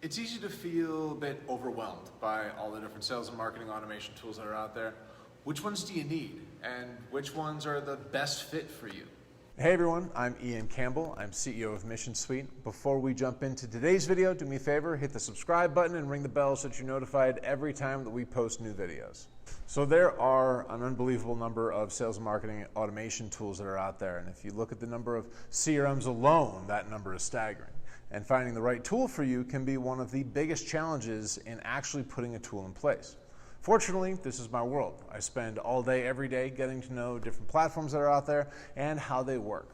It's easy to feel a bit overwhelmed by all the different sales and marketing automation tools that are out there. Which ones do you need, and which ones are the best fit for you? Hey everyone, I'm Ian Campbell. I'm CEO of Mission Suite. Before we jump into today's video, do me a favor, hit the subscribe button and ring the bell so that you're notified every time that we post new videos. So there are an unbelievable number of sales and marketing automation tools that are out there. And if you look at the number of CRMs alone, that number is staggering. And finding the right tool for you can be one of the biggest challenges in actually putting a tool in place. Fortunately, this is my world. I spend all day, every day, getting to know different platforms that are out there and how they work.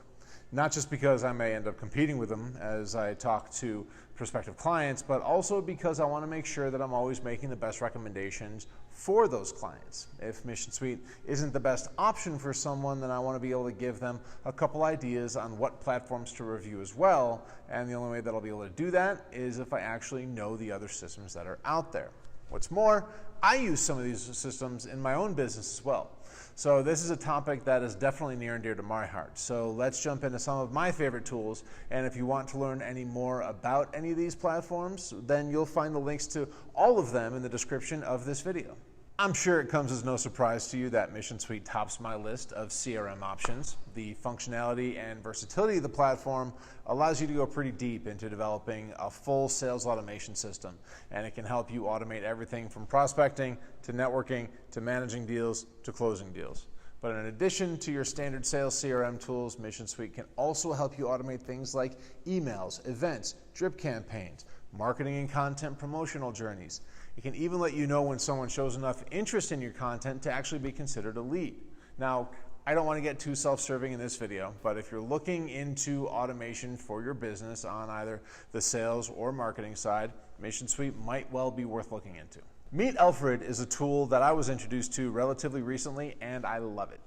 Not just because I may end up competing with them as I talk to prospective clients, but also because I want to make sure that I'm always making the best recommendations for those clients. If Mission Suite isn't the best option for someone, then I want to be able to give them a couple ideas on what platforms to review as well. And the only way that I'll be able to do that is if I actually know the other systems that are out there. What's more, I use some of these systems in my own business as well. So this is a topic that is definitely near and dear to my heart. So let's jump into some of my favorite tools. And if you want to learn any more about any of these platforms, then you'll find the links to all of them in the description of this video. I'm sure it comes as no surprise to you that Mission Suite tops my list of CRM options. The functionality and versatility of the platform allows you to go pretty deep into developing a full sales automation system, and it can help you automate everything from prospecting to networking to managing deals to closing deals. But in addition to your standard sales CRM tools, Mission Suite can also help you automate things like emails, events, drip campaigns, marketing and content promotional journeys. It can even let you know when someone shows enough interest in your content to actually be considered a lead. Now, I don't want to get too self-serving in this video, but if you're looking into automation for your business on either the sales or marketing side, Mission Suite might well be worth looking into. Meet Alfred is a tool that I was introduced to relatively recently, and I love it.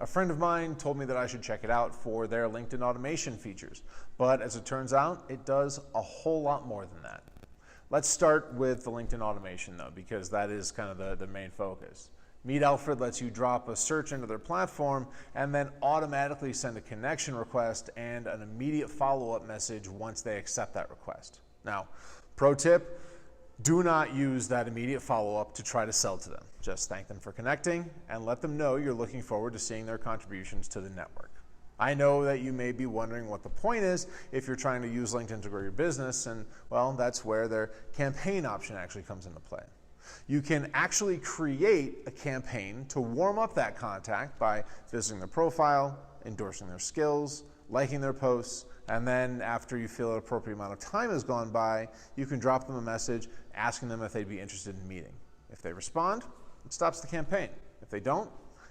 A friend of mine told me that I should check it out for their LinkedIn automation features, but as it turns out, it does a whole lot more than that. Let's start with the LinkedIn automation though, because that is kind of the main focus. Meet Alfred lets you drop a search into their platform and then automatically send a connection request and an immediate follow-up message once they accept that request. Now, pro tip, do not use that immediate follow-up to try to sell to them. Just thank them for connecting and let them know you're looking forward to seeing their contributions to the network. I know that you may be wondering what the point is if you're trying to use LinkedIn to grow your business, and well, that's where their campaign option actually comes into play. You can actually create a campaign to warm up that contact by visiting their profile, endorsing their skills, liking their posts, and then after you feel an appropriate amount of time has gone by, you can drop them a message asking them if they'd be interested in meeting. If they respond, it stops the campaign. If they don't,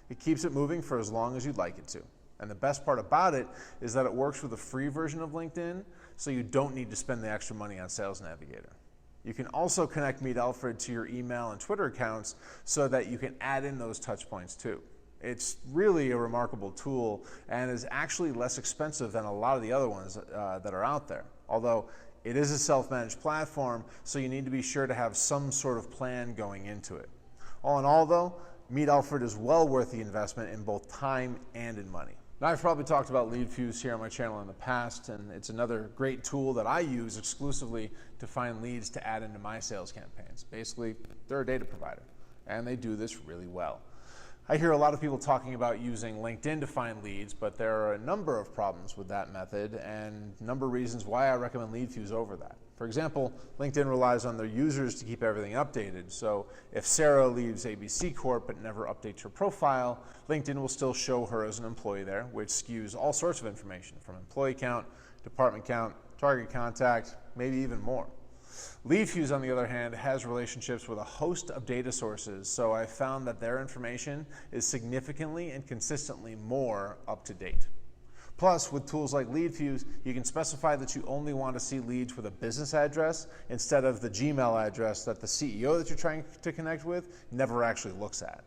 it keeps it moving for as long as you'd like it to. And the best part about it is that it works with a free version of LinkedIn, so you don't need to spend the extra money on Sales Navigator. You can also connect Meet Alfred to your email and Twitter accounts so that you can add in those touch points too. It's really a remarkable tool and is actually less expensive than a lot of the other ones that are out there. Although it is a self-managed platform, so you need to be sure to have some sort of plan going into it. All in all though, Meet Alfred is well worth the investment in both time and in money. Now, I've probably talked about Leadfuse here on my channel in the past, and it's another great tool that I use exclusively to find leads to add into my sales campaigns. Basically, they're a data provider, and they do this really well. I hear a lot of people talking about using LinkedIn to find leads, but there are a number of problems with that method and a number of reasons why I recommend Leadfuse over that. For example, LinkedIn relies on their users to keep everything updated. So if Sarah leaves ABC Corp but never updates her profile, LinkedIn will still show her as an employee there, which skews all sorts of information from employee count, department count, target contact, maybe even more. Leadfuse, on the other hand, has relationships with a host of data sources, so I found that their information is significantly and consistently more up to date. Plus, with tools like Leadfuse, you can specify that you only want to see leads with a business address instead of the Gmail address that the CEO that you're trying to connect with never actually looks at.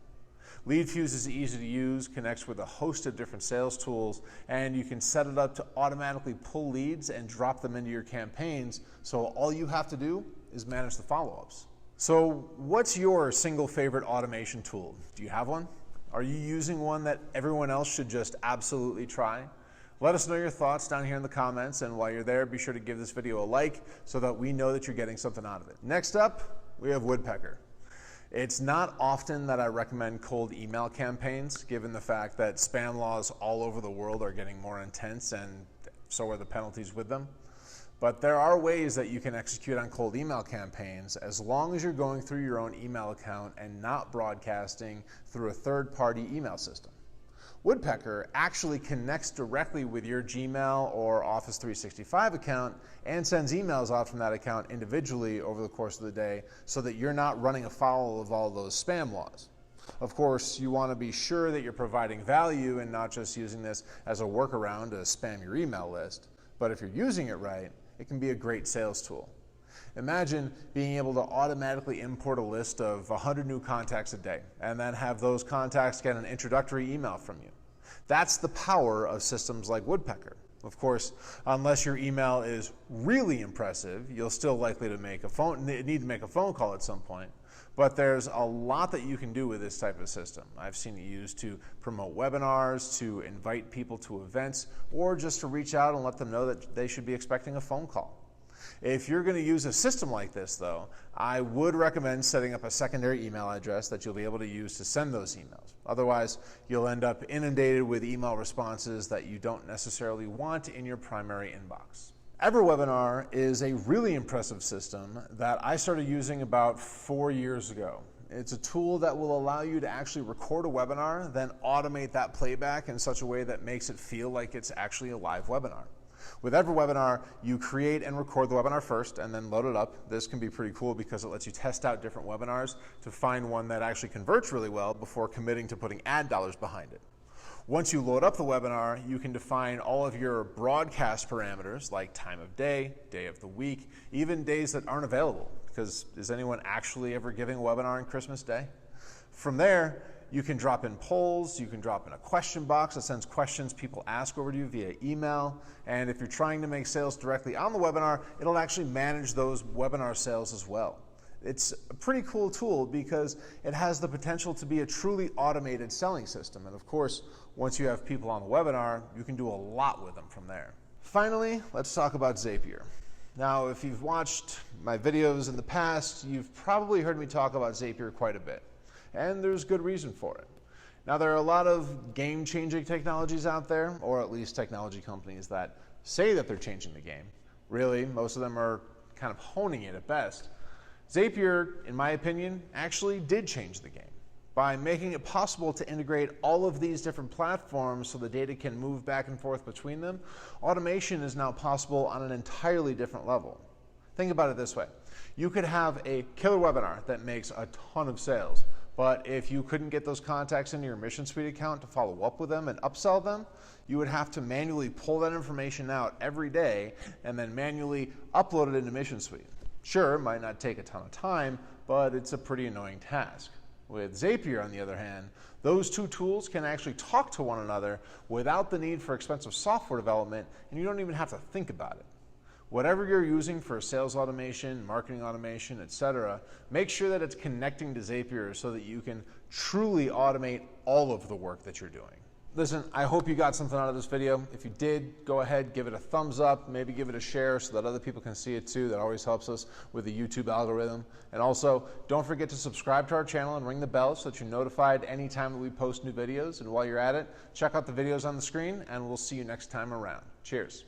Leadfuse is easy to use, connects with a host of different sales tools, and you can set it up to automatically pull leads and drop them into your campaigns, so all you have to do is manage the follow-ups. So what's your single favorite automation tool? Do you have one? Are you using one that everyone else should just absolutely try? Let us know your thoughts down here in the comments, and while you're there, be sure to give this video a like so that we know that you're getting something out of it. Next up, we have Woodpecker. It's not often that I recommend cold email campaigns, given the fact that spam laws all over the world are getting more intense, and so are the penalties with them. But there are ways that you can execute on cold email campaigns as long as you're going through your own email account and not broadcasting through a third-party email system. Woodpecker actually connects directly with your Gmail or Office 365 account and sends emails out from that account individually over the course of the day so that you're not running afoul of all those spam laws. Of course, you want to be sure that you're providing value and not just using this as a workaround to spam your email list. But if you're using it right, it can be a great sales tool. Imagine being able to automatically import a list of 100 new contacts a day and then have those contacts get an introductory email from you. That's the power of systems like Woodpecker. Of course, unless your email is really impressive, you'll still likely to need to make a phone call at some point. But there's a lot that you can do with this type of system. I've seen it used to promote webinars, to invite people to events, or just to reach out and let them know that they should be expecting a phone call. If you're going to use a system like this, though, I would recommend setting up a secondary email address that you'll be able to use to send those emails. Otherwise, you'll end up inundated with email responses that you don't necessarily want in your primary inbox. EverWebinar is a really impressive system that I started using about 4 years ago. It's a tool that will allow you to actually record a webinar, then automate that playback in such a way that makes it feel like it's actually a live webinar. With EverWebinar, you create and record the webinar first and then load it up. This can be pretty cool because it lets you test out different webinars to find one that actually converts really well before committing to putting ad dollars behind it. Once you load up the webinar, you can define all of your broadcast parameters like time of day, day of the week, even days that aren't available, because is anyone actually ever giving a webinar on Christmas Day? From there, you can drop in polls, you can drop in a question box that sends questions people ask over to you via email, and if you're trying to make sales directly on the webinar, it'll actually manage those webinar sales as well. It's a pretty cool tool because it has the potential to be a truly automated selling system, and of course, once you have people on the webinar, you can do a lot with them from there. Finally, let's talk about Zapier. Now, if you've watched my videos in the past, you've probably heard me talk about Zapier quite a bit. And there's good reason for it. Now, there are a lot of game-changing technologies out there, or at least technology companies that say that they're changing the game. Really, most of them are kind of honing it at best. Zapier, in my opinion, actually did change the game. By making it possible to integrate all of these different platforms so the data can move back and forth between them, automation is now possible on an entirely different level. Think about it this way. You could have a killer webinar that makes a ton of sales, but if you couldn't get those contacts into your Mission Suite account to follow up with them and upsell them, you would have to manually pull that information out every day and then manually upload it into Mission Suite. Sure, it might not take a ton of time, but it's a pretty annoying task. With Zapier, on the other hand, those two tools can actually talk to one another without the need for expensive software development, and you don't even have to think about it. Whatever you're using for sales automation, marketing automation, etc., make sure that it's connecting to Zapier so that you can truly automate all of the work that you're doing. Listen, I hope you got something out of this video. If you did, go ahead, give it a thumbs up, maybe give it a share so that other people can see it too. That always helps us with the YouTube algorithm. And also, don't forget to subscribe to our channel and ring the bell so that you're notified anytime that we post new videos. And while you're at it, check out the videos on the screen, and we'll see you next time around. Cheers.